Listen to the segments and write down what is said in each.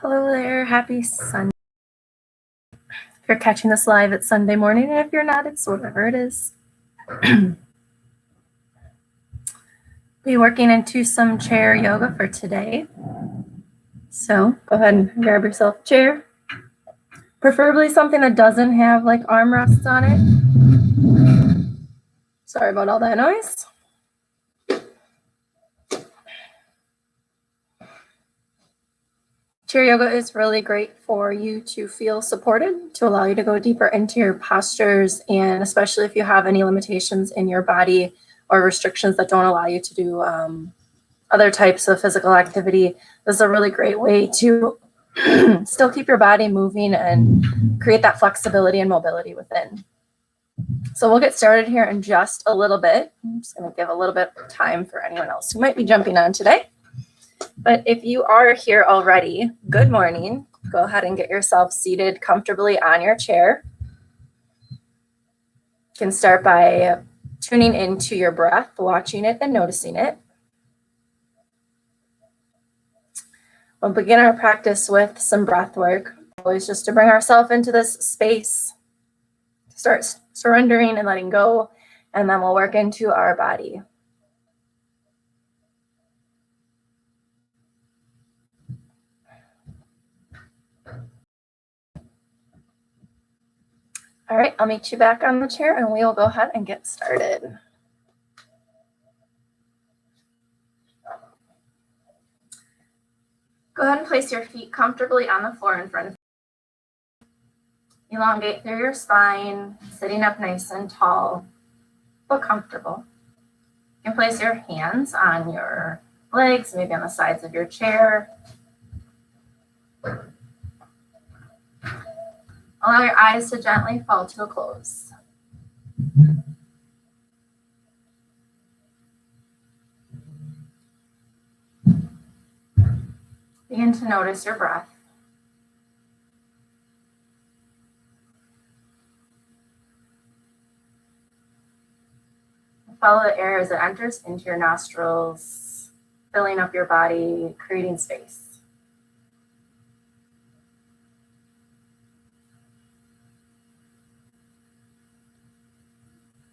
Hello there, happy Sunday. If you're catching this live, it's Sunday morning, and if you're not, it's whatever it is. Be working into some chair yoga for today. So go ahead and grab yourself a chair. Preferably something that doesn't have like armrests on it. Sorry about all that noise. Chair yoga is really great for you to feel supported, to allow you to go deeper into your postures, and especially if you have any limitations in your body or restrictions that don't allow you to do other types of physical activity. This is a really great way to still keep your body moving and create that flexibility and mobility within. So we'll get started here in just a little bit. I'm just going to give a little bit of time for anyone else who might be jumping on today. But if you are here already, good morning. Go ahead and get yourself seated comfortably on your chair. You can start by tuning into your breath, watching it and noticing it. We'll begin our practice with some breath work, always just to bring ourselves into this space, start surrendering and letting go, and then we'll work into our body. All right, I'll meet you back on the chair and we will go ahead and get started. Go ahead and place your feet comfortably on the floor in front of you. Elongate through your spine, sitting up nice and tall, but comfortable. You can place your hands on your legs, maybe on the sides of your chair. Allow your eyes to gently fall to a close. Begin to notice your breath. Follow the air as it enters into your nostrils, filling up your body, creating space.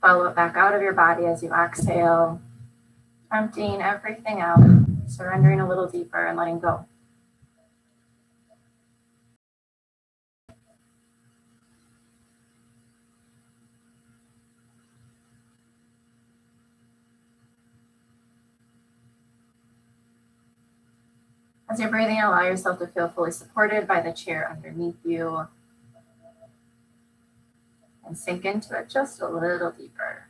Follow it back out of your body as you exhale, emptying everything out, surrendering a little deeper and letting go. As you're breathing, allow yourself to feel fully supported by the chair underneath you and sink into it just a little deeper.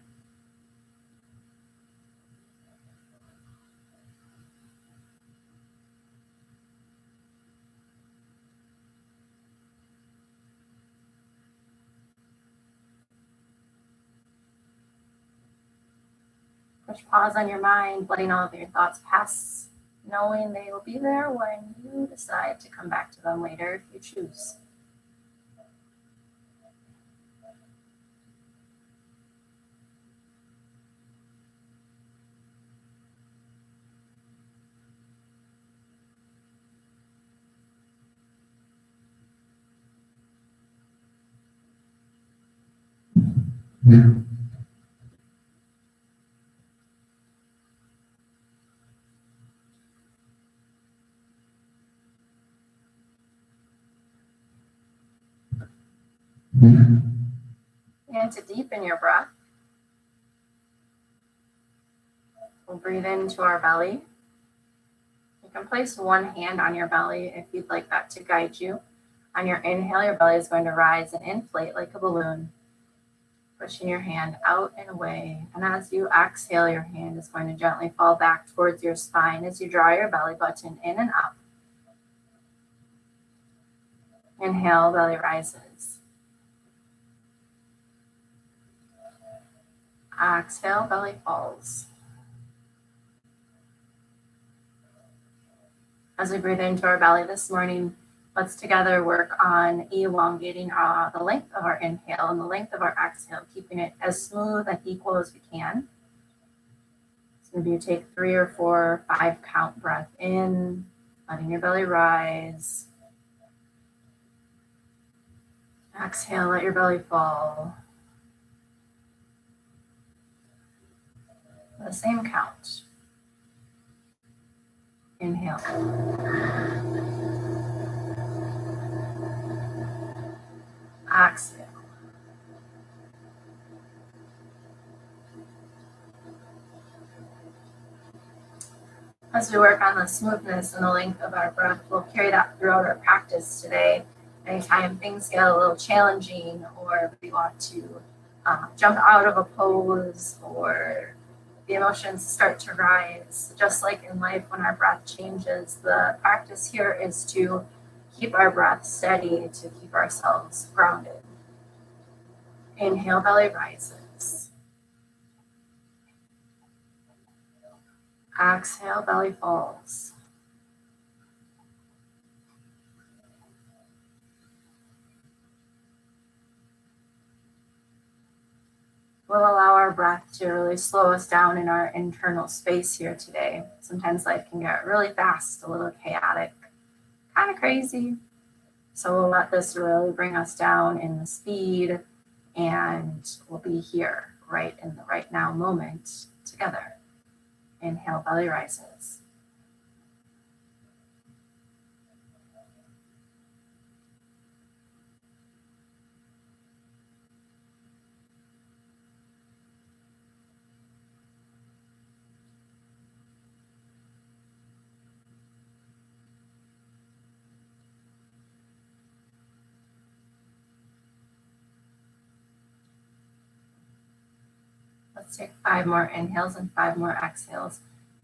Push pause on your mind, letting all of your thoughts pass, knowing they will be there when you decide to come back to them later if you choose. And to deepen your breath, we'll breathe into our belly. You can place one hand on your belly if you'd like that to guide you. On your inhale, your belly is going to rise and inflate like a balloon, pushing your hand out and away. And as you exhale, your hand is going to gently fall back towards your spine as you draw your belly button in and up. Inhale, belly rises. Exhale, belly falls. As we breathe into our belly this morning, let's together work on elongating the length of our inhale and the length of our exhale, keeping it as smooth and equal as we can. So maybe you take 3 or 4 or 5 count breath in, letting your belly rise, Exhale, let your belly fall. The same count. Inhale. Exhale. As we work on the smoothness and the length of our breath, we'll carry that throughout our practice today. Anytime things get a little challenging, or we want to jump out of a pose, or the emotions start to rise, just like in life when our breath changes, the practice here is to keep our breath steady, to keep ourselves grounded. Inhale, belly rises. Exhale, belly falls. We'll allow our breath to really slow us down in our internal space here today. Sometimes life can get really fast, a little chaotic, kind of crazy. So we'll let this really bring us down in the speed, and we'll be here right in the right now moment together. Inhale, belly rises. Let's take 5 more inhales and 5 more exhales,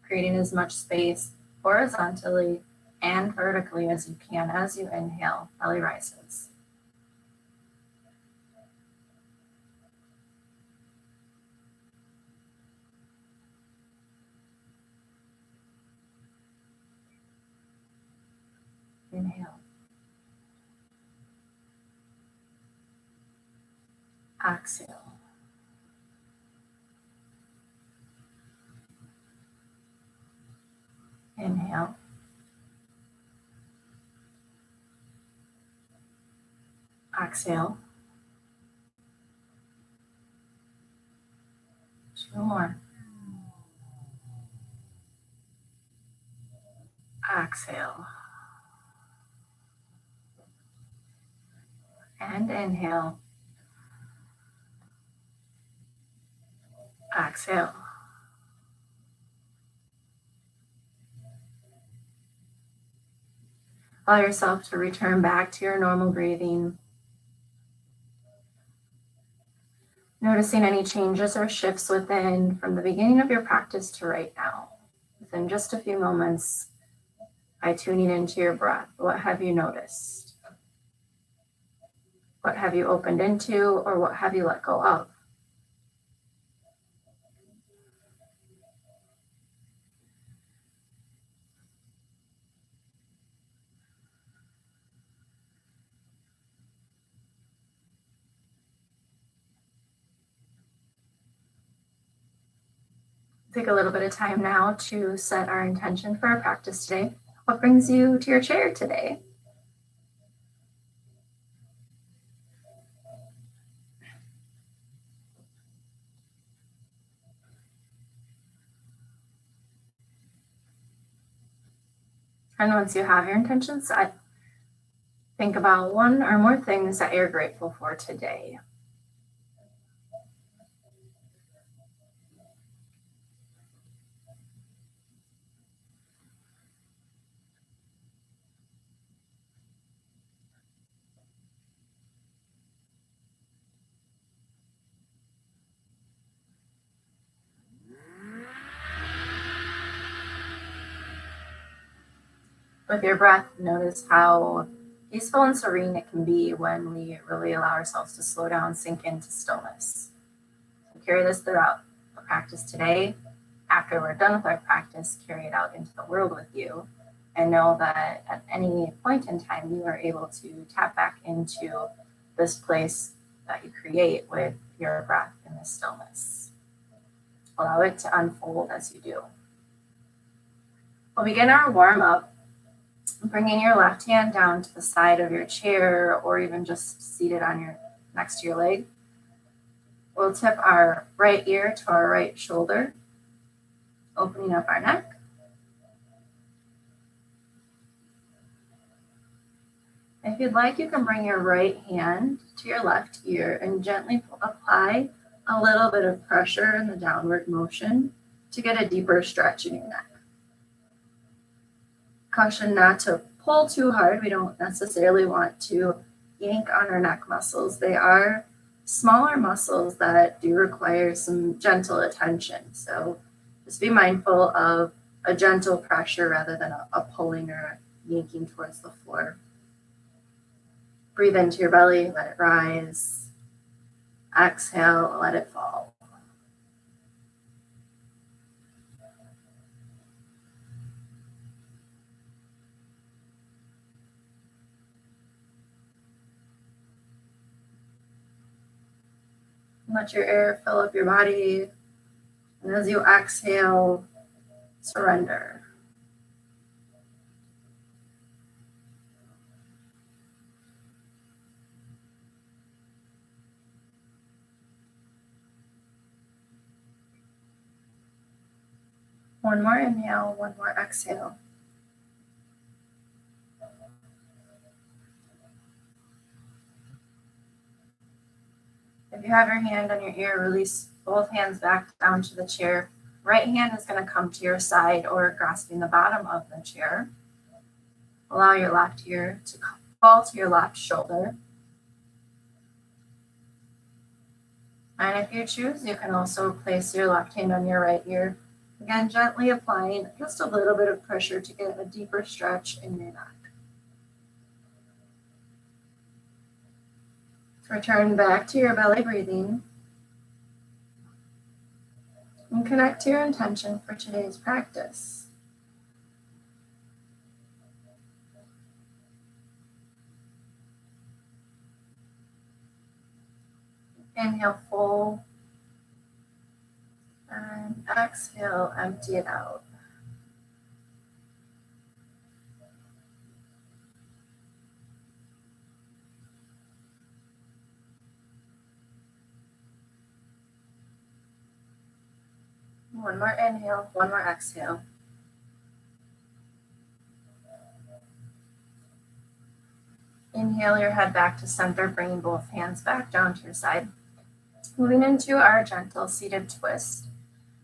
creating as much space horizontally and vertically as you can as you inhale, belly rises. Inhale. Exhale. Inhale. Exhale. 2 more. Exhale. And inhale. Exhale. Allow yourself to return back to your normal breathing. Noticing any changes or shifts within from the beginning of your practice to right now. Within just a few moments, by tuning into your breath, what have you noticed? What have you opened into, or what have you let go of? Take a little bit of time now to set our intention for our practice today. What brings you to your chair today? And once you have your intention set, think about 1 or more things that you're grateful for today. With your breath, notice how peaceful and serene it can be when we really allow ourselves to slow down, sink into stillness. So carry this throughout the practice today. After we're done with our practice, carry it out into the world with you, and know that at any point in time, you are able to tap back into this place that you create with your breath in the stillness. Allow it to unfold as you do. We'll begin our warm up Bringing your left hand down to the side of your chair or even just seated on your next to your leg. We'll tip our right ear to our right shoulder, opening up our neck. If you'd like, you can bring your right hand to your left ear and gently apply a little bit of pressure in the downward motion to get a deeper stretch in your neck. Caution not to pull too hard. We don't necessarily want to yank on our neck muscles. They are smaller muscles that do require some gentle attention. So just be mindful of a gentle pressure rather than a pulling or yanking towards the floor. Breathe into your belly, let it rise. Exhale, let it fall. Let your air fill up your body. And as you exhale, surrender. One more inhale, one more exhale. If you have your hand on your ear, release both hands back down to the chair. Right hand is going to come to your side or grasping the bottom of the chair. Allow your left ear to fall to your left shoulder. And if you choose, you can also place your left hand on your right ear. Again, gently applying just a little bit of pressure to get a deeper stretch in your neck. Return back to your belly breathing and connect to your intention for today's practice. Inhale full and exhale, empty it out. One more inhale, one more exhale. Inhale your head back to center, bringing both hands back down to your side. Moving into our gentle seated twist.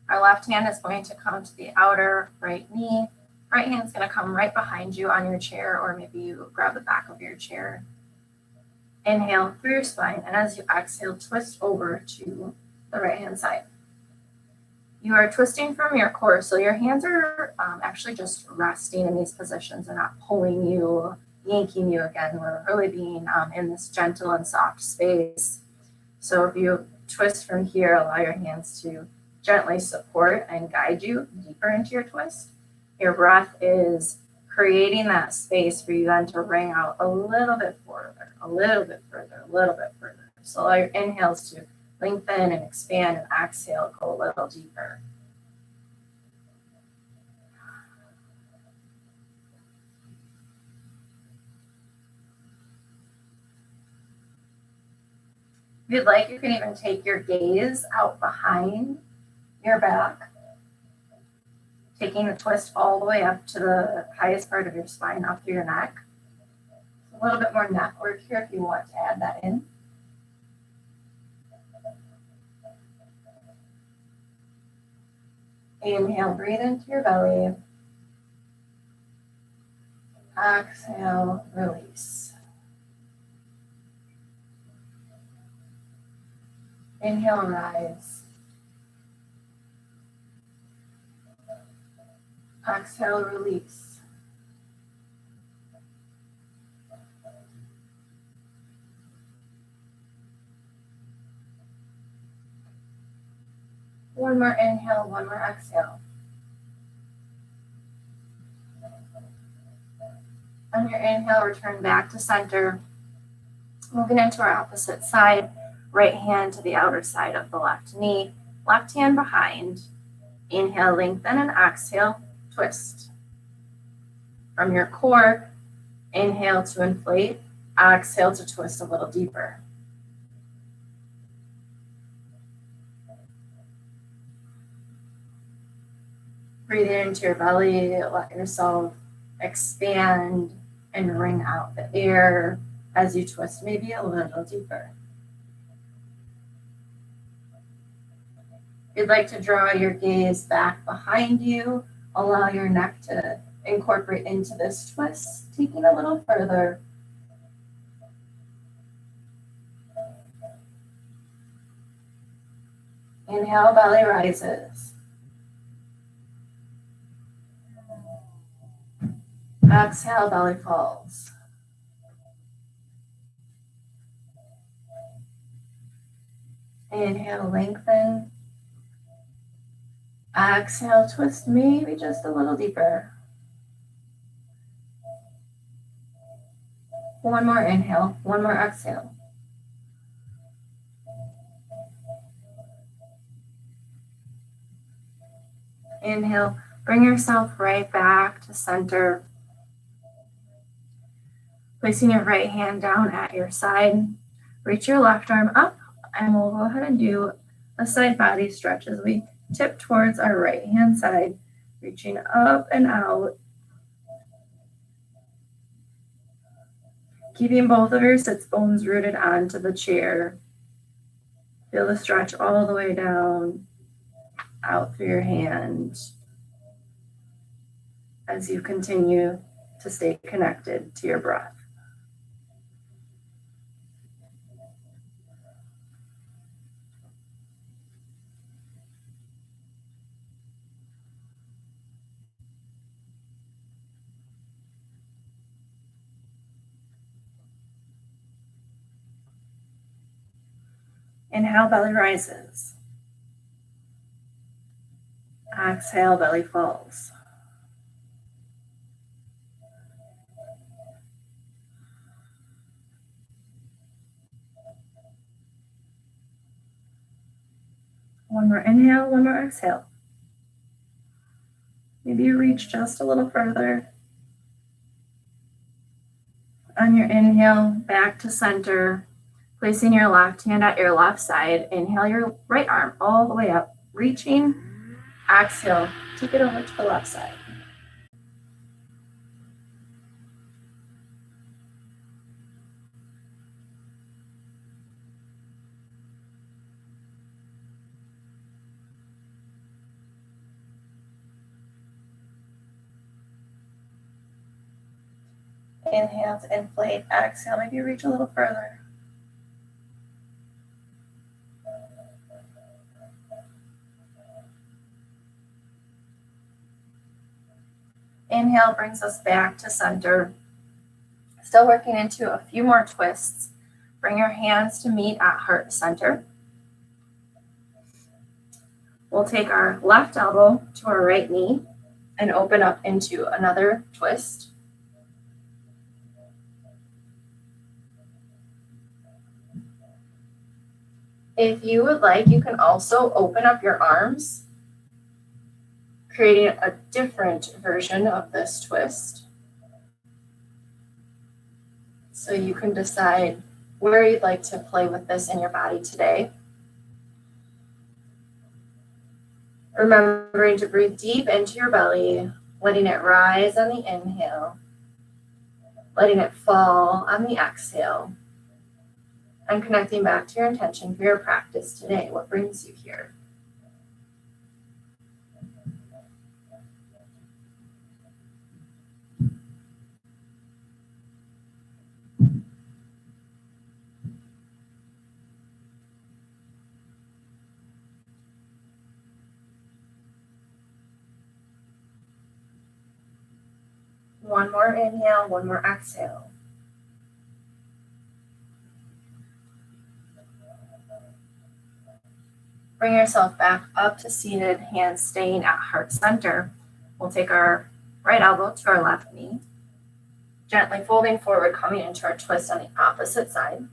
Our left hand is going to come to the outer right knee. Right hand is going to come right behind you on your chair, or maybe you grab the back of your chair. Inhale through your spine, and as you exhale, twist over to the right hand side. You are twisting from your core, so your hands are actually just resting in these positions and not pulling you, yanking you again. We're really being in this gentle and soft space. So if you twist from here, allow your hands to gently support and guide you deeper into your twist. Your breath is creating that space for you then to ring out a little bit further, a little bit further, a little bit further. So allow your inhales to lengthen and expand, and exhale, go a little deeper. If you'd like, you can even take your gaze out behind your back, taking the twist all the way up to the highest part of your spine, up through your neck. A little bit more neck work here if you want to add that in. Inhale, breathe into your belly. Exhale, release. Inhale, rise. Exhale, release. One more inhale, one more exhale. On your inhale, return back to center. Moving into our opposite side, right hand to the outer side of the left knee, left hand behind. Inhale, lengthen, and exhale, twist. From your core, inhale to inflate, exhale to twist a little deeper. Breathe into your belly, let yourself expand and wring out the air as you twist maybe a little deeper. If you'd like to draw your gaze back behind you, allow your neck to incorporate into this twist, taking a little further. Inhale, belly rises. Exhale, belly falls. Inhale, lengthen. Exhale, twist maybe just a little deeper. One more inhale, one more exhale. Inhale, bring yourself right back to center. Placing your right hand down at your side. Reach your left arm up, and we'll go ahead and do a side body stretch as we tip towards our right hand side, reaching up and out. Keeping both of your sits bones rooted onto the chair. Feel the stretch all the way down, out through your hand, as you continue to stay connected to your breath. Inhale, belly rises. Exhale, belly falls. One more inhale, one more exhale. Maybe you reach just a little further. On your inhale, back to center, placing your left hand at your left side. Inhale your right arm all the way up, reaching. Exhale, take it over to the left side. Inhale to inflate. Exhale, maybe reach a little further. Inhale brings us back to center. Still working into a few more twists. Bring your hands to meet at heart center. We'll take our left elbow to our right knee and open up into another twist. If you would like, you can also open up your arms, creating a different version of this twist. So you can decide where you'd like to play with this in your body today. Remembering to breathe deep into your belly, letting it rise on the inhale, letting it fall on the exhale, and connecting back to your intention for your practice today. What brings you here? One more inhale, one more exhale. Bring yourself back up to seated, hands staying at heart center. We'll take our right elbow to our left knee, gently folding forward, coming into our twist on the opposite side.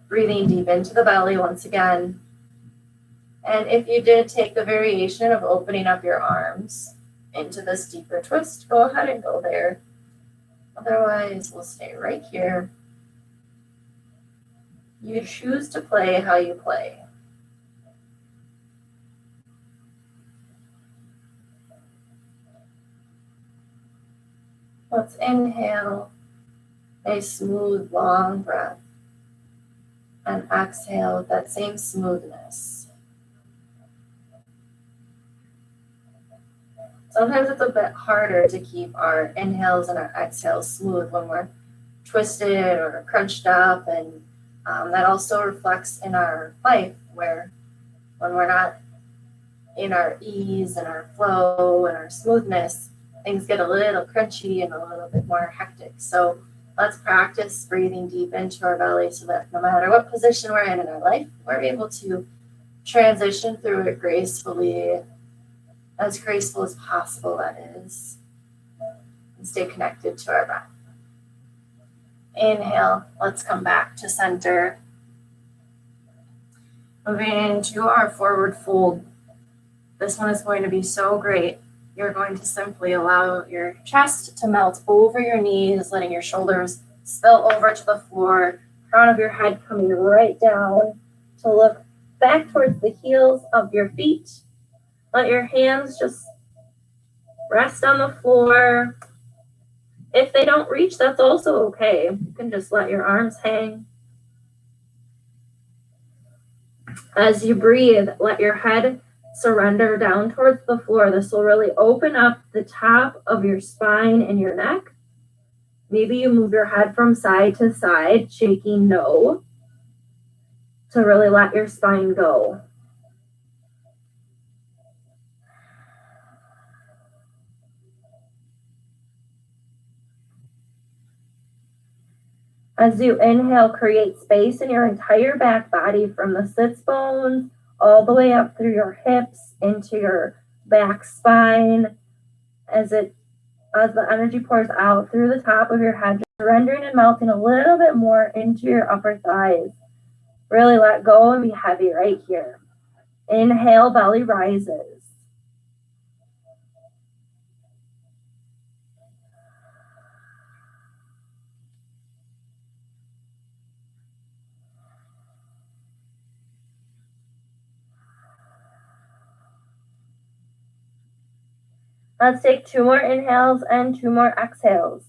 Breathing deep into the belly once again. And if you did take the variation of opening up your arms, into this deeper twist, go ahead and go there. Otherwise, we'll stay right here. You choose to play how you play. Let's inhale a smooth, long breath and exhale with that same smoothness. Sometimes it's a bit harder to keep our inhales and our exhales smooth when we're twisted or crunched up, and that also reflects in our life, where when we're not in our ease and our flow and our smoothness, things get a little crunchy and a little bit more hectic. So let's practice breathing deep into our belly so that no matter what position we're in our life, we're able to transition through it gracefully, as graceful as possible, that is, and stay connected to our breath. Inhale, let's come back to center. Moving into our forward fold. This one is going to be so great. You're going to simply allow your chest to melt over your knees, letting your shoulders spill over to the floor, crown of your head coming right down to look back towards the heels of your feet. Let your hands just rest on the floor. If they don't reach, that's also okay. You can just let your arms hang. As you breathe, let your head surrender down towards the floor. This will really open up the top of your spine and your neck. Maybe you move your head from side to side, shaking no, to really let your spine go. As you inhale, create space in your entire back body from the sits bones all the way up through your hips into your back spine. As the energy pours out through the top of your head, surrendering and melting a little bit more into your upper thighs. Really let go and be heavy right here. Inhale, belly rises. Let's take 2 more inhales and 2 more exhales.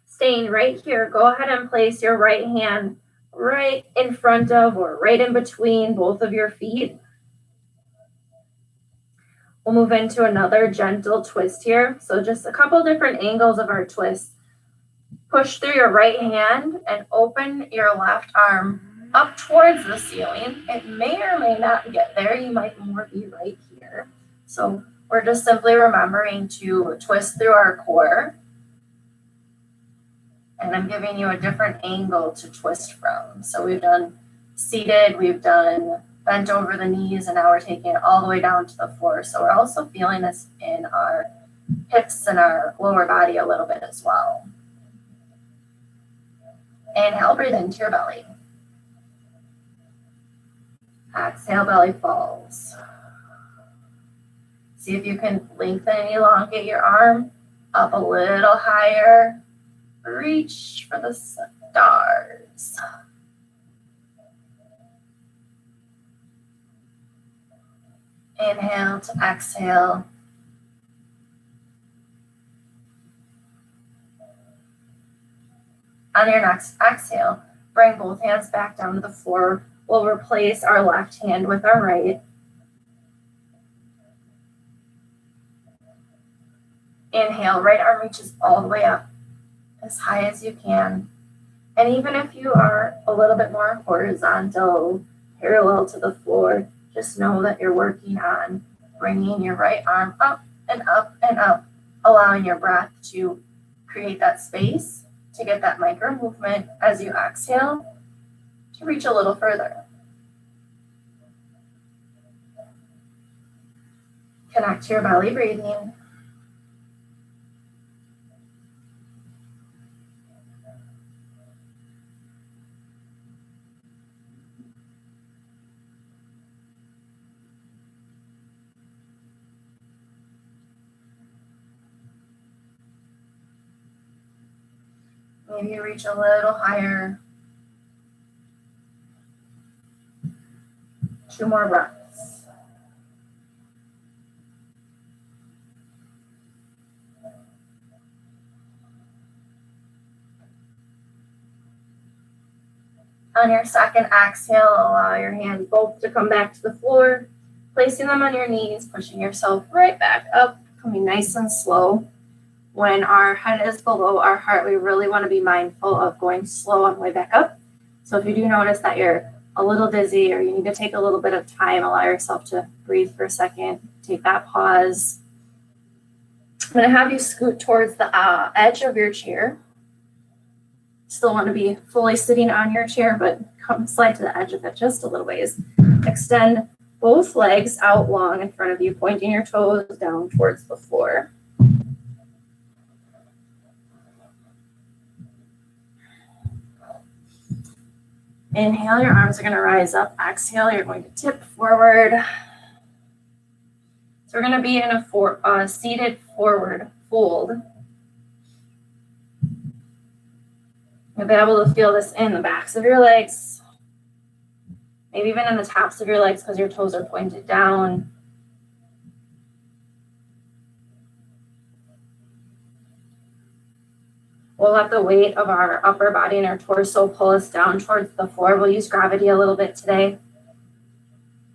Staying right here, go ahead and place your right hand right in front of or right in between both of your feet. We'll move into another gentle twist here. So just a couple different angles of our twist. Push through your right hand and open your left arm up towards the ceiling. It may or may not get there. You might more be right here. So we're just simply remembering to twist through our core. And I'm giving you a different angle to twist from. So we've done seated, we've done bent over the knees, and now we're taking it all the way down to the floor. So we're also feeling this in our hips and our lower body a little bit as well. Inhale, breathe into your belly. Exhale, belly falls. See if you can lengthen and elongate your arm up a little higher. Reach for the stars. Inhale to exhale. On your next exhale, bring both hands back down to the floor. We'll replace our left hand with our right. Inhale, right arm reaches all the way up, as high as you can. And even if you are a little bit more horizontal, parallel to the floor, just know that you're working on bringing your right arm up and up and up, allowing your breath to create that space to get that micro movement as you exhale to reach a little further. Connect to your belly breathing. Maybe reach a little higher. 2 more breaths. On your second exhale, allow your hands both to come back to the floor, placing them on your knees, pushing yourself right back up, coming nice and slow. When our head is below our heart, we really want to be mindful of going slow on the way back up. So if you do notice that you're a little dizzy or you need to take a little bit of time, allow yourself to breathe for a second, take that pause. I'm going to have you scoot towards the edge of your chair. Still want to be fully sitting on your chair, but come slide to the edge of it just a little ways. Extend both legs out long in front of you, pointing your toes down towards the floor. Inhale, your arms are going to rise up. Exhale, you're going to tip forward. So we're going to be in a seated forward fold. You'll be able to feel this in the backs of your legs, maybe even in the tops of your legs because your toes are pointed down. We'll let the weight of our upper body and our torso pull us down towards the floor. We'll use gravity a little bit today,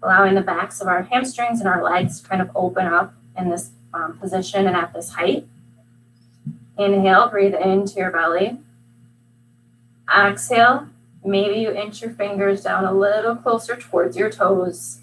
allowing the backs of our hamstrings and our legs to kind of open up in this position and at this height. Inhale, breathe into your belly. Exhale, maybe you inch your fingers down a little closer towards your toes.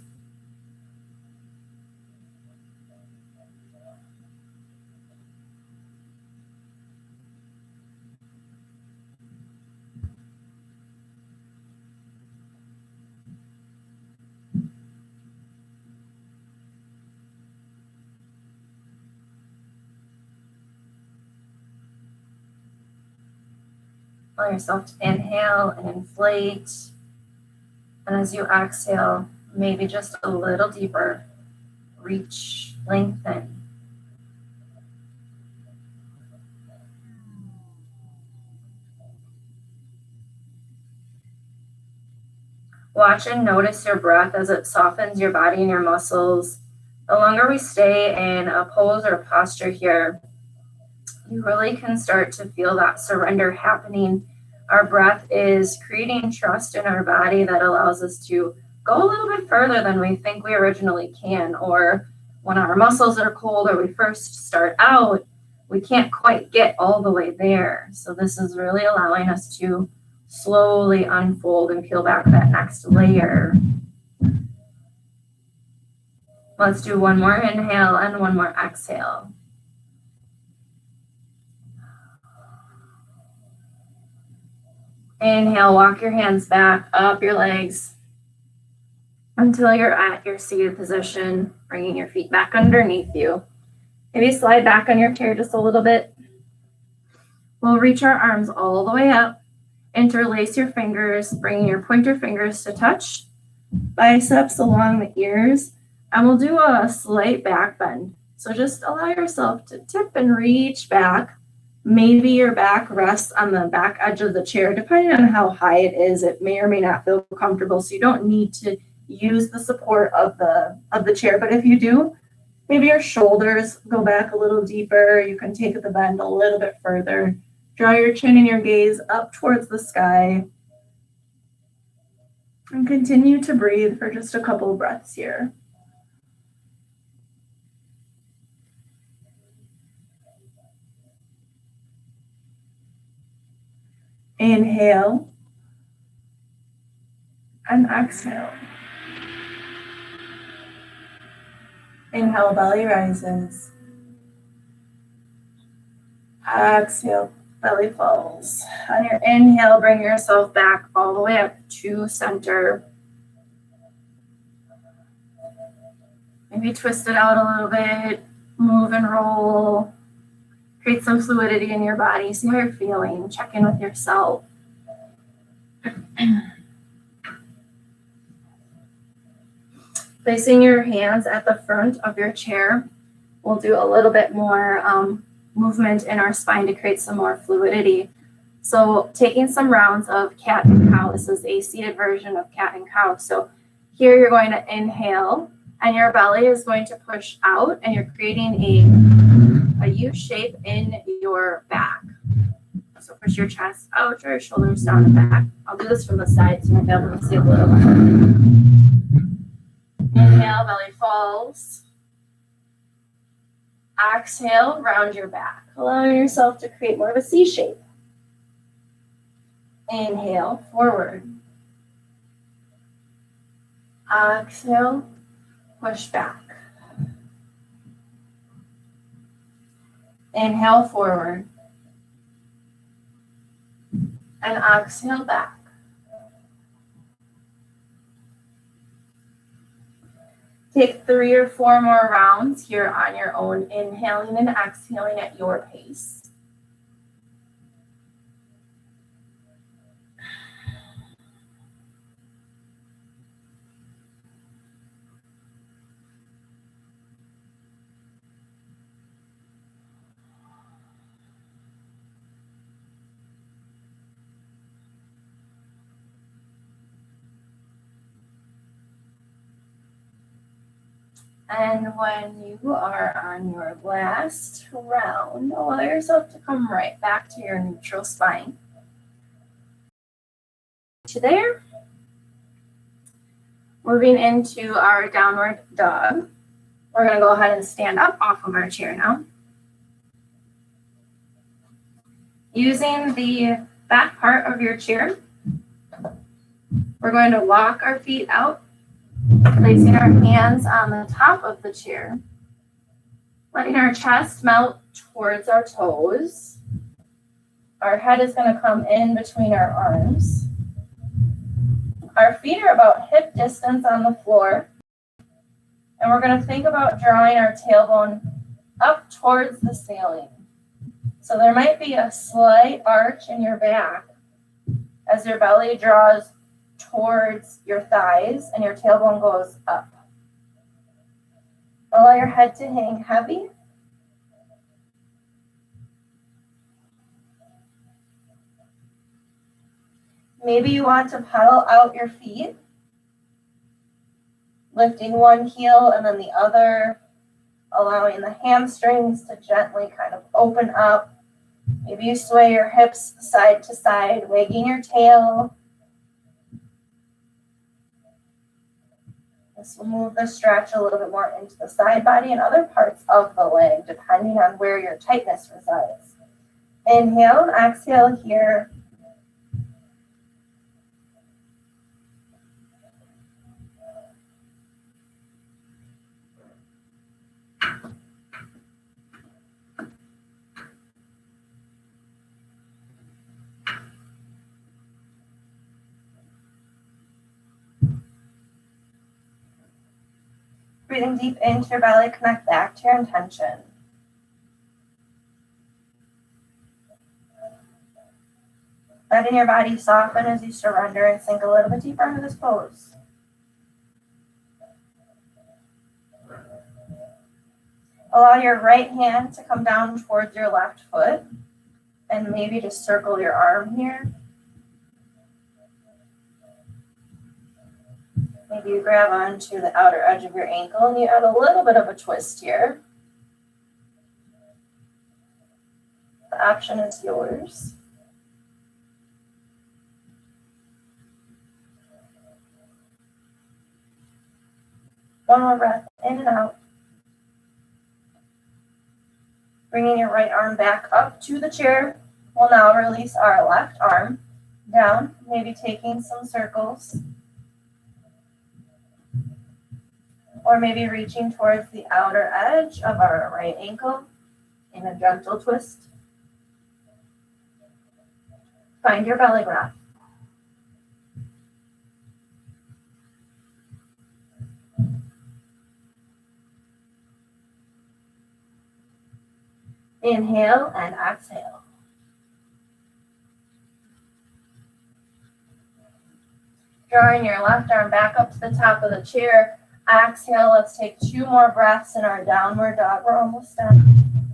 Allow yourself to inhale and inflate. And as you exhale, maybe just a little deeper. Reach, lengthen. Watch and notice your breath as it softens your body and your muscles. The longer we stay in a pose or posture here, you really can start to feel that surrender happening. Our breath is creating trust in our body that allows us to go a little bit further than we think we originally can. Or when our muscles are cold or we first start out, we can't quite get all the way there. So this is really allowing us to slowly unfold and peel back that next layer. Let's do one more inhale and one more exhale. Inhale, walk your hands back up your legs until you're at your seated position, bringing your feet back underneath you. Maybe slide back on your chair just a little bit. We'll reach our arms all the way up. Interlace your fingers, bringing your pointer fingers to touch, biceps along the ears, and we'll do a slight back bend. So just allow yourself to tip and reach back. Maybe your back rests on the back edge of the chair. Depending on how high it is, it may or may not feel comfortable. So you don't need to use the support of the chair. But if you do, maybe your shoulders go back a little deeper. You can take the bend a little bit further. Draw your chin and your gaze up towards the sky. And continue to breathe for just a couple of breaths here. Inhale and exhale. Inhale, belly rises. Exhale, belly falls. On your inhale, bring yourself back all the way up to center. Maybe twist it out a little bit, move and roll. Create some fluidity in your body. See how you're feeling. Check in with yourself. Placing your hands at the front of your chair. We'll do a little bit more movement in our spine to create some more fluidity. So taking some rounds of cat and cow. This is a seated version of cat and cow. So here you're going to inhale and your belly is going to push out and you're creating a U shape in your back. So push your chest out, draw your shoulders down and back. I'll do this from the side so you might be able to see a little bit. Inhale, belly falls. Exhale, round your back, allowing yourself to create more of a C shape. Inhale, forward. Exhale, push back. Inhale, forward. And exhale, back. Take 3 or 4 more rounds here on your own, inhaling and exhaling at your pace. And when you are on your last round, allow yourself to come right back to your neutral spine. To there. Moving into our downward dog. We're going to go ahead and stand up off of our chair now. Using the back part of your chair, we're going to lock our feet out, placing our hands on the top of the chair, letting our chest melt towards our toes. Our head is going to come in between our arms. Our feet are about hip distance on the floor. And we're going to think about drawing our tailbone up towards the ceiling. So there might be a slight arch in your back as your belly draws towards your thighs and your tailbone goes up. Allow your head to hang heavy. Maybe you want to pedal out your feet, lifting one heel and then the other, allowing the hamstrings to gently kind of open up. Maybe you sway your hips side to side, wagging your tail. This will move the stretch a little bit more into the side body and other parts of the leg, depending on where your tightness resides. Inhale and exhale here. Breathing deep into your belly, connect back to your intention. Letting your body soften as you surrender and sink a little bit deeper into this pose. Allow your right hand to come down towards your left foot and maybe just circle your arm here. Maybe you grab onto the outer edge of your ankle and you add a little bit of a twist here. The option is yours. One more breath in and out. Bringing your right arm back up to the chair. We'll now release our left arm down, maybe taking some circles. Or maybe reaching towards the outer edge of our right ankle in a gentle twist. Find your belly breath. Inhale and exhale. Drawing your left arm back up to the top of the chair. Exhale, let's take 2 more breaths in our downward dog. We're almost done.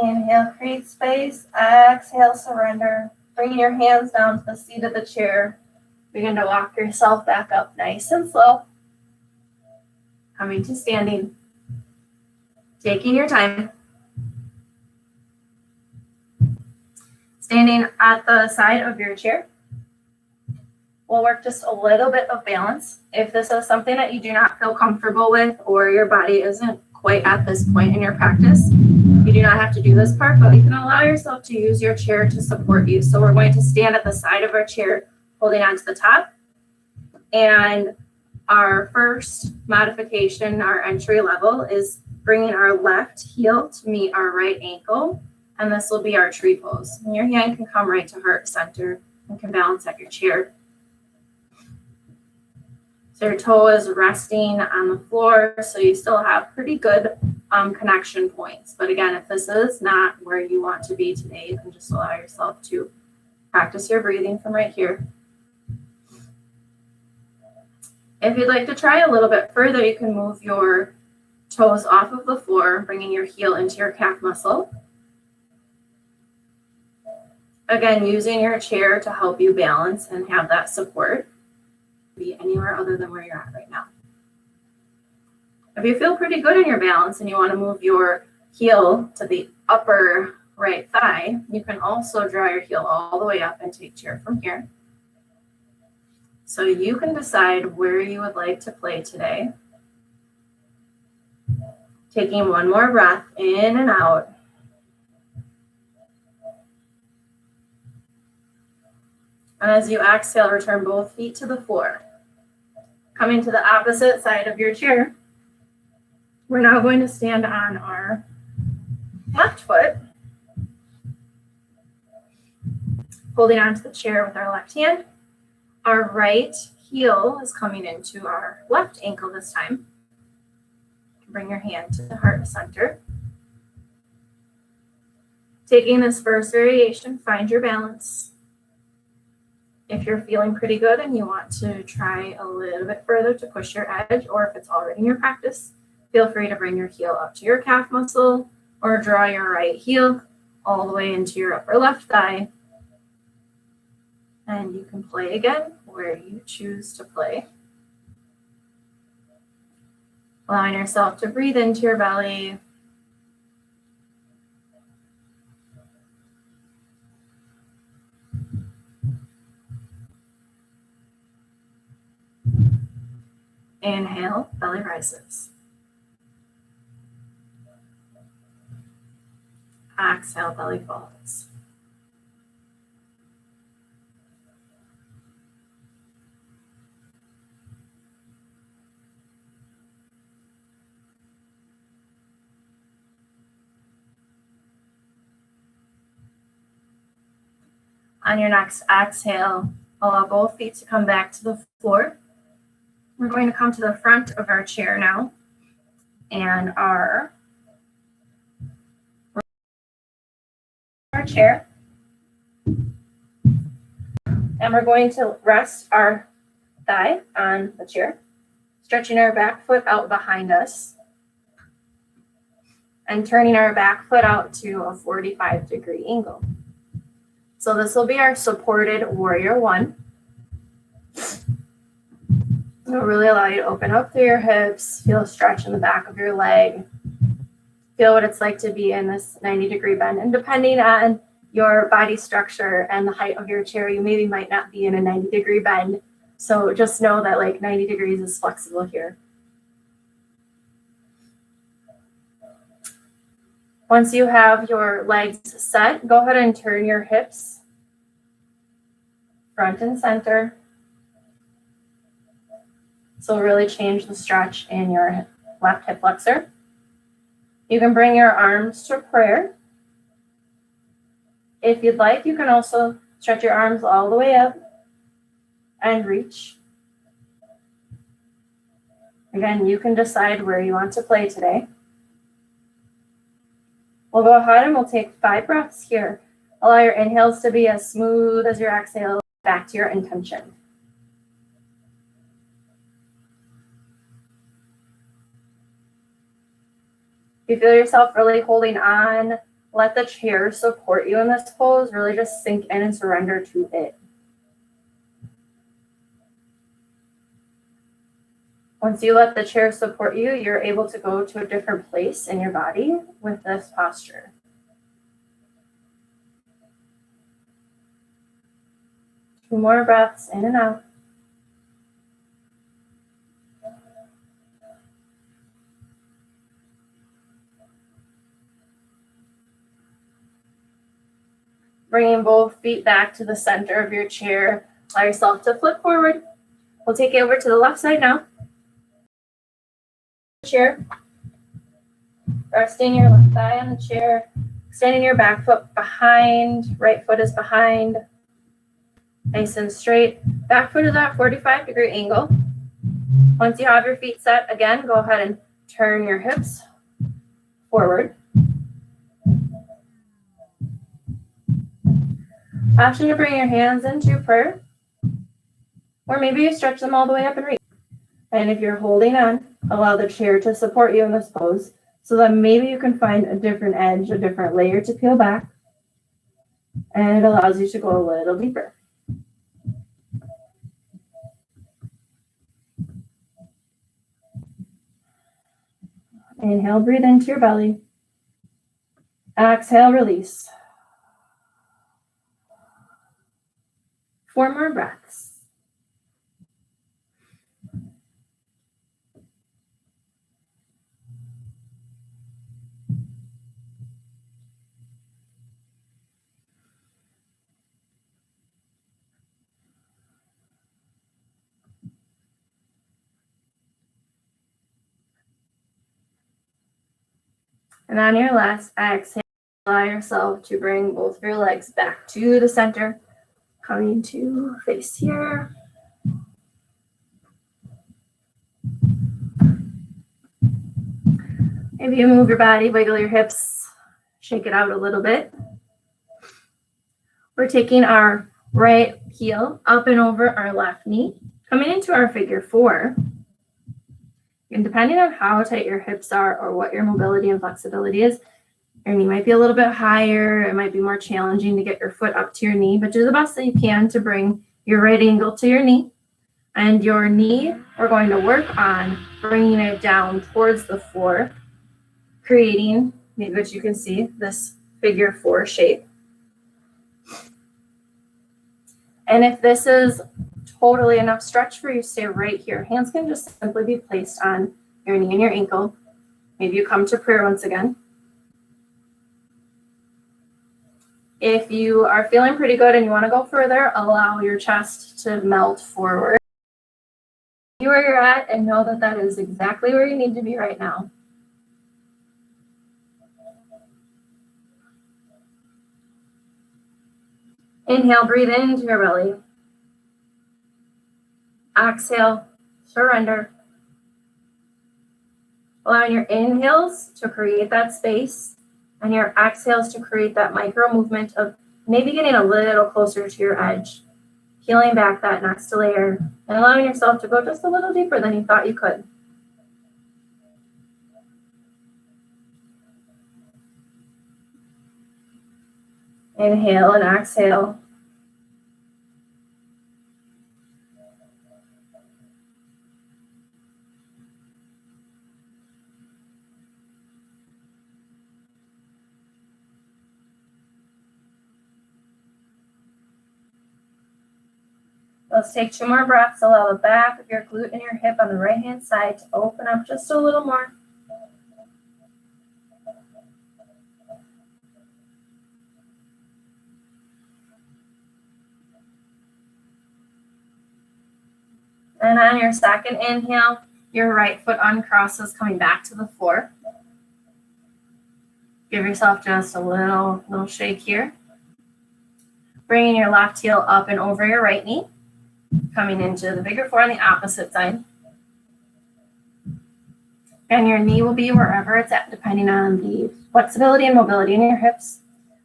Inhale, create space. Exhale, surrender. Bringing your hands down to the seat of the chair. Begin to walk yourself back up nice and slow. Coming to standing. Taking your time. Standing at the side of your chair. We'll work just a little bit of balance. If this is something that you do not feel comfortable with, or your body isn't quite at this point in your practice, you do not have to do this part, but you can allow yourself to use your chair to support you. So we're going to stand at the side of our chair, holding on to the top. And our first modification, our entry level, is bringing our left heel to meet our right ankle. And this will be our tree pose. And your hand can come right to heart center and can balance at your chair. So your toe is resting on the floor, so you still have pretty good connection points. But again, if this is not where you want to be today, you can just allow yourself to practice your breathing from right here. If you'd like to try a little bit further, you can move your toes off of the floor, bringing your heel into your calf muscle. Again, using your chair to help you balance and have that support. Be anywhere other than where you're at right now. If you feel pretty good in your balance and you want to move your heel to the upper right thigh, you can also draw your heel all the way up and take chair from here. So you can decide where you would like to play today. Taking one more breath in and out. And as you exhale, return both feet to the floor. Coming to the opposite side of your chair, we're now going to stand on our left foot, holding onto the chair with our left hand. Our right heel is coming into our left ankle this time. Bring your hand to the heart center. Taking this first variation, find your balance. If you're feeling pretty good and you want to try a little bit further to push your edge, or if it's already in your practice, feel free to bring your heel up to your calf muscle or draw your right heel all the way into your upper left thigh. And you can play again where you choose to play. Allowing yourself to breathe into your belly. Inhale, belly rises. Exhale, belly falls. On your next exhale, allow both feet to come back to the floor. We're going to come to the front of our chair now, and our chair. And we're going to rest our thigh on the chair, stretching our back foot out behind us, and turning our back foot out to a 45-degree angle. So this will be our supported warrior one. It'll really allow you to open up through your hips, feel a stretch in the back of your leg, feel what it's like to be in this 90-degree bend. And depending on your body structure and the height of your chair, you maybe might not be in a 90-degree bend. So just know that like 90 degrees is flexible here. Once you have your legs set, go ahead and turn your hips front and center. So really change the stretch in your left hip flexor. You can bring your arms to prayer. If you'd like, you can also stretch your arms all the way up and reach. Again, you can decide where you want to play today. We'll go ahead and we'll take 5 breaths here. Allow your inhales to be as smooth as your exhales, back to your intention. If you feel yourself really holding on let the chair support you in this pose. Really just sink in and surrender to it. Once you let the chair support you, you're able to go to a different place in your body with this posture. Two more breaths in and out. Bringing both feet back to the center of your chair. Allow yourself to flip forward. We'll take it over to the left side now. Chair. Resting your left thigh on the chair. Extending your back foot behind. Right foot is behind. Nice and straight. Back foot is at 45-degree angle. Once you have your feet set, again, go ahead and turn your hips forward. Option to bring your hands into prayer. Or maybe you stretch them all the way up and reach. And if you're holding on, allow the chair to support you in this pose so that maybe you can find a different edge, a different layer to peel back. And it allows you to go a little deeper. Inhale, breathe into your belly. Exhale, release. 4 more breaths. And on your last exhale, allow yourself to bring both of your legs back to the center, coming to face here. Maybe you move your body, wiggle your hips, shake it out a little bit. We're taking our right heel up and over our left knee, coming into our figure 4. And depending on how tight your hips are or what your mobility and flexibility is, your knee might be a little bit higher. It might be more challenging to get your foot up to your knee, but do the best that you can to bring your right ankle to your knee. And your knee, we're going to work on bringing it down towards the floor, creating, maybe what you can see, this figure 4 shape. And if this is totally enough stretch for you, stay right here. Hands can just simply be placed on your knee and your ankle. Maybe you come to prayer once again. If you are feeling pretty good and you want to go further, allow your chest to melt forward. See where you're at and know that that is exactly where you need to be right now. Inhale, breathe into your belly. Exhale, surrender. Allowing your inhales to create that space and your exhales to create that micro movement of maybe getting a little closer to your edge, peeling back that next layer and allowing yourself to go just a little deeper than you thought you could. Inhale and exhale. Let's take 2 more breaths. Allow the back of your glute and your hip on the right-hand side to open up just a little more. And on your second inhale, your right foot uncrosses, coming back to the floor. Give yourself just a little shake here. Bringing your left heel up and over your right knee. Coming into the figure 4 on the opposite side. And your knee will be wherever it's at, depending on the flexibility and mobility in your hips.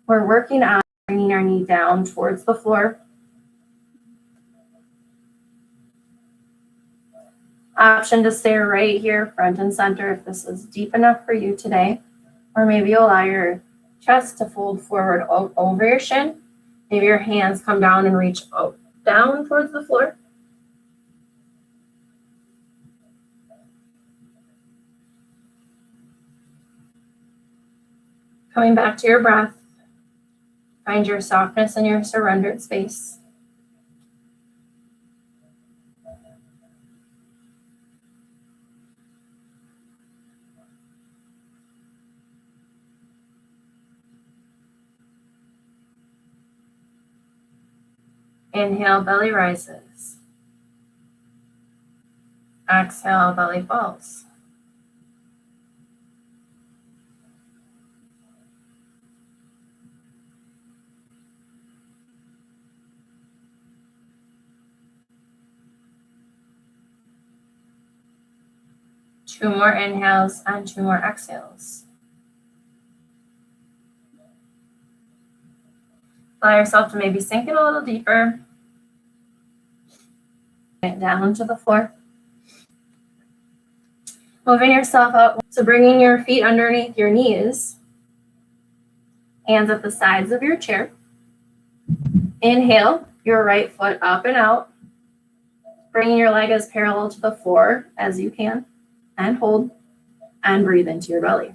We're working on bringing our knee down towards the floor. Option to stay right here, front and center, if this is deep enough for you today. Or maybe you'll allow your chest to fold forward over your shin. Maybe your hands come down and reach down towards the floor. Coming back to your breath, find your softness and your surrendered space. Inhale, belly rises. Exhale, belly falls. Two more inhales and two more exhales. Allow yourself to maybe sink it a little deeper. Down to the floor. Moving yourself up. So bringing your feet underneath your knees. Hands at the sides of your chair. Inhale, your right foot up and out. Bringing your leg as parallel to the floor as you can. And hold. And breathe into your belly.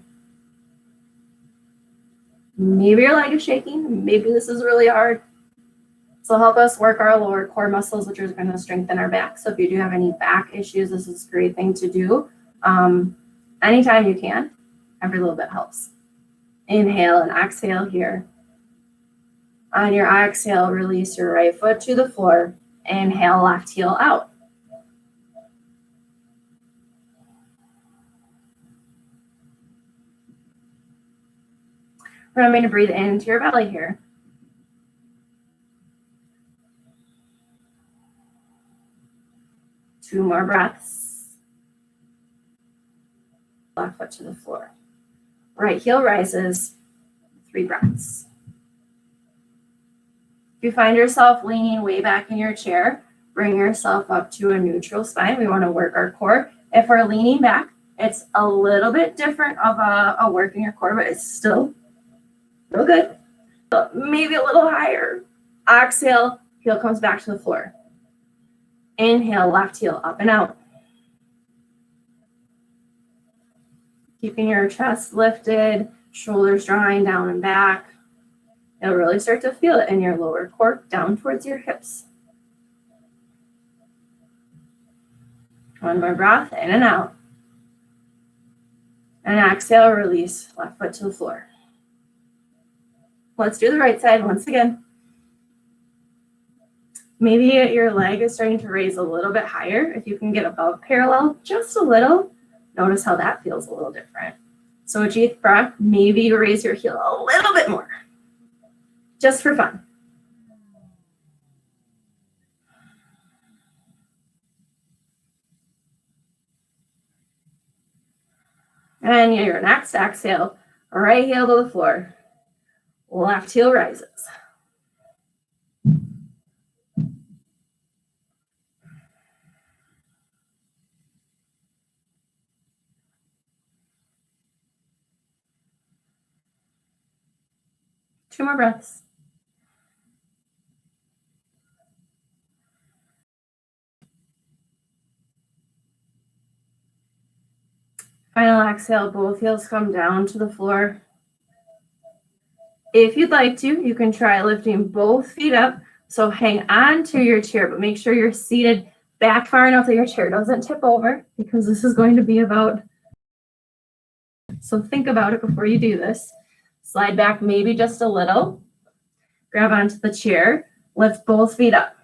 Maybe your leg is shaking. Maybe this is really hard. So help us work our lower core muscles, which are going to strengthen our back. So if you do have any back issues, this is a great thing to do. Anytime you can. Every little bit helps. Inhale and exhale here. On your exhale, release your right foot to the floor. Inhale, left heel out. Remember to breathe into your belly here. Two more breaths. Left foot to the floor. Right heel rises. 3 breaths. If you find yourself leaning way back in your chair, bring yourself up to a neutral spine. We want to work our core. If we're leaning back, it's a little bit different of a work in your core, but it's still good. Maybe a little higher. Exhale, heel comes back to the floor. Inhale, left heel up and out. Keeping your chest lifted, shoulders drawing down and back. You'll really start to feel it in your lower core, down towards your hips. One more breath, in and out. And exhale, release, left foot to the floor. Let's do the right side once again. Maybe your leg is starting to raise a little bit higher. If you can get above parallel, just a little, notice how that feels a little different. So a deep breath, maybe you raise your heel a little bit more, just for fun. And your next exhale, right heel to the floor, left heel rises. Two more breaths. Final exhale, both heels come down to the floor. If you'd like to, you can try lifting both feet up. So hang on to your chair, but make sure you're seated back far enough that your chair doesn't tip over, because this is going to be about. So think about it before you do this. Slide back maybe just a little. Grab onto the chair. Lift both feet up.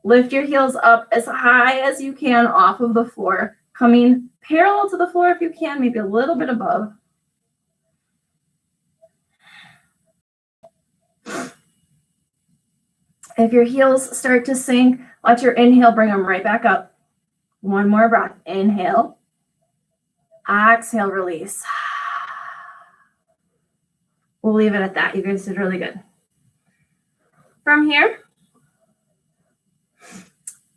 Lift your heels up as high as you can off of the floor, coming parallel to the floor if you can, maybe a little bit above. If your heels start to sink, let your inhale bring them right back up. One more breath. Inhale. Exhale, release. We'll leave it at that. You guys did really good. From here,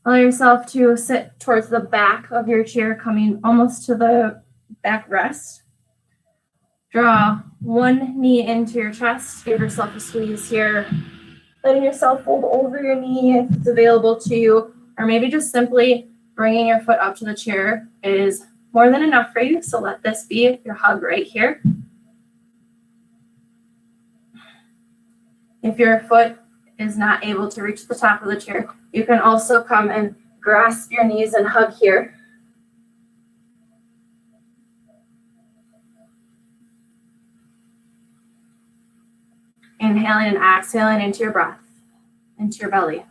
allow yourself to sit towards the back of your chair, coming almost to the backrest. Draw one knee into your chest. Give yourself a squeeze here. Letting yourself fold over your knee if it's available to you, or maybe just simply bringing your foot up to the chair is more than enough for you. So let this be your hug right here. If your foot is not able to reach the top of the chair, you can also come and grasp your knees and hug here. Inhaling and exhaling into your breath, into your belly.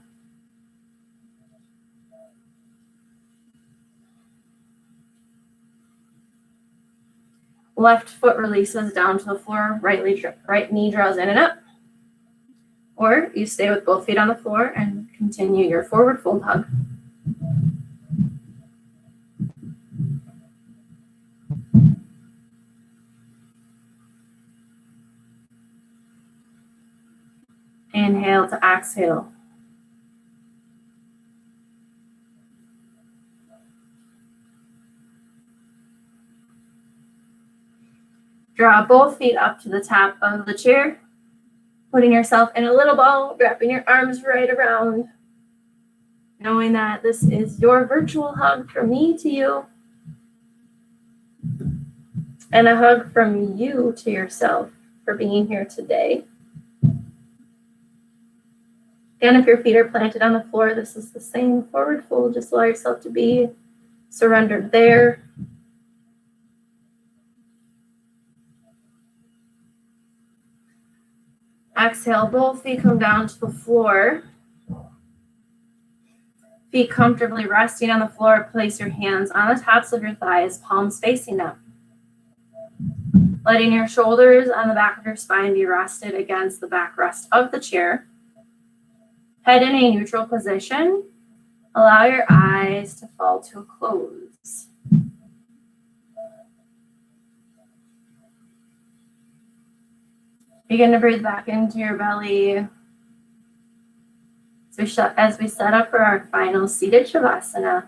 Left foot releases down to the floor, right knee draws in and up. Or you stay with both feet on the floor and continue your forward fold hug. Inhale to exhale. Draw both feet up to the top of the chair, putting yourself in a little ball, wrapping your arms right around, knowing that this is your virtual hug from me to you, and a hug from you to yourself for being here today. Again, if your feet are planted on the floor, this is the same forward fold. Just allow yourself to be surrendered there. Exhale, both feet come down to the floor. Feet comfortably resting on the floor. Place your hands on the tops of your thighs, palms facing up. Letting your shoulders on the back of your spine be rested against the backrest of the chair. Head in a neutral position. Allow your eyes to fall to a close. Begin to breathe back into your belly as we set up for our final seated Shavasana.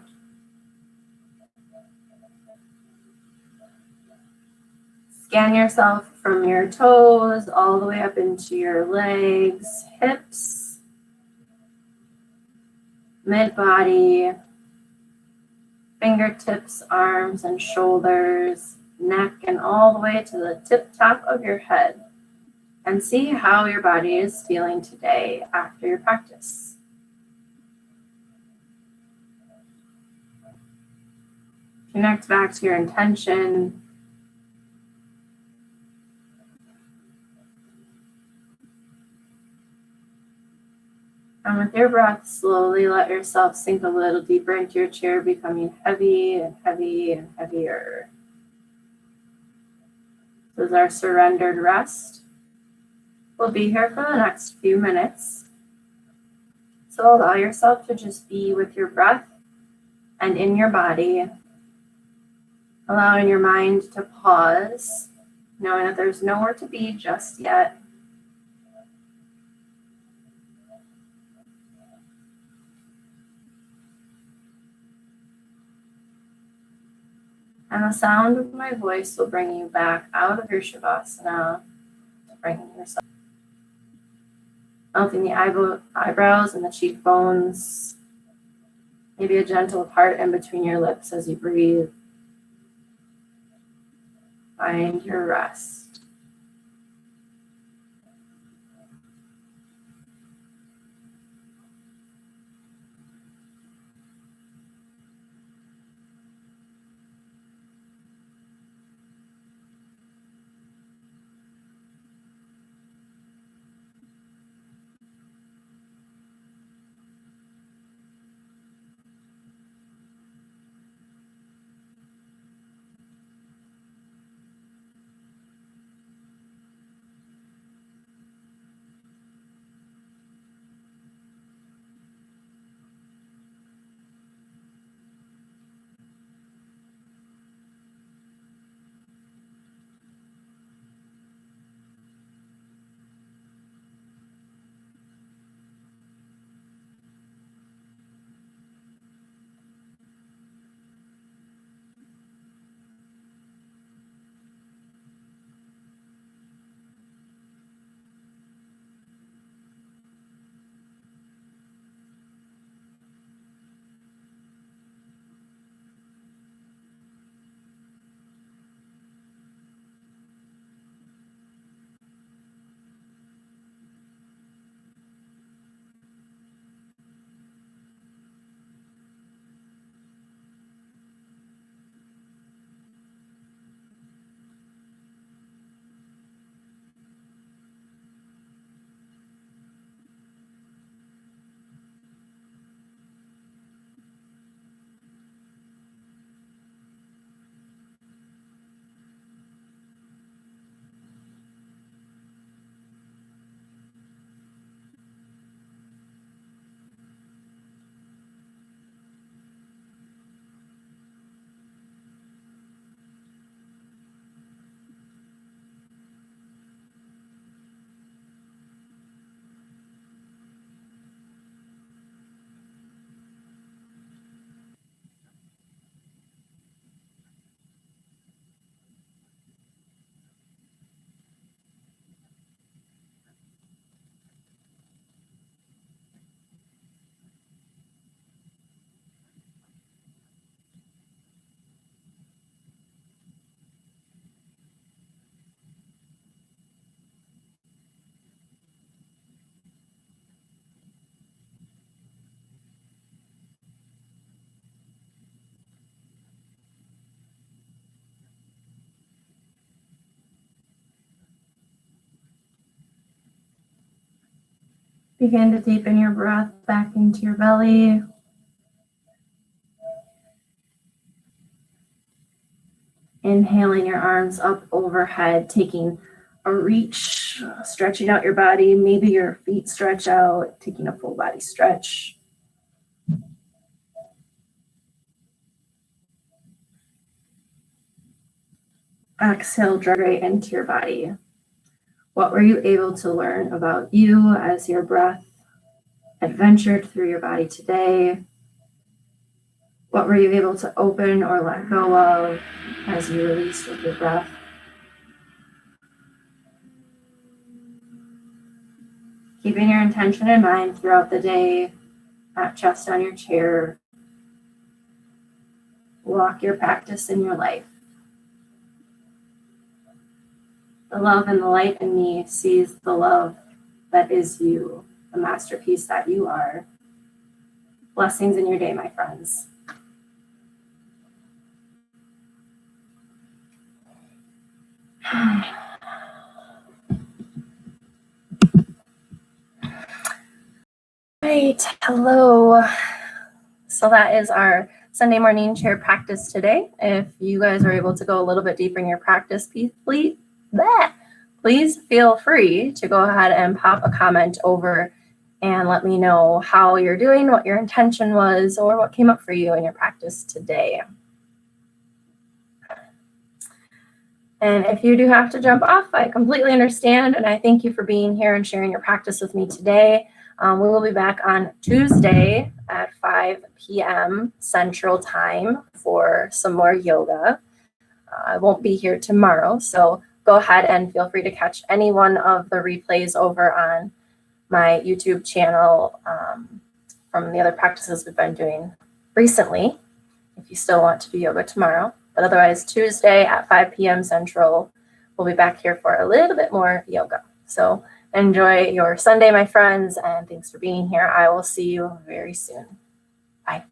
Scan yourself from your toes all the way up into your legs, hips, mid-body, fingertips, arms and shoulders, neck, and all the way to the tip top of your head. And see how your body is feeling today after your practice. Connect back to your intention. And with your breath, slowly let yourself sink a little deeper into your chair, becoming heavy and heavy and heavier. This is our surrendered rest. We'll be here for the next few minutes. So allow yourself to just be with your breath and in your body, allowing your mind to pause, knowing that there's nowhere to be just yet. And the sound of my voice will bring you back out of your Shavasana, bringing yourself, melting the eyebrows and the cheekbones, maybe a gentle part in between your lips as you breathe. Find your rest. Begin to deepen your breath back into your belly. Inhaling your arms up overhead, taking a reach, stretching out your body. Maybe your feet stretch out, taking a full body stretch. Exhale, drag right into your body. What were you able to learn about you as your breath adventured through your body today? What were you able to open or let go of as you released with your breath? Keeping your intention in mind throughout the day, not just on your chair. Walk your practice in your life. The love and the light in me sees the love that is you, the masterpiece that you are. Blessings in your day, my friends. Right, hello. So that is our Sunday morning chair practice today. If you guys are able to go a little bit deeper in your practice, please feel free to go ahead and pop a comment over and let me know how you're doing, what your intention was, or what came up for you in your practice today. And if you do have to jump off, I completely understand, and I thank you for being here and sharing your practice with me today. We will be back on Tuesday at 5 p.m. Central Time for some more yoga. I won't be here tomorrow, so go ahead and feel free to catch any one of the replays over on my YouTube channel from the other practices we've been doing recently, if you still want to do yoga tomorrow. But otherwise, Tuesday at 5 p.m. Central, we'll be back here for a little bit more yoga. So enjoy your Sunday, my friends, and thanks for being here. I will see you very soon. Bye.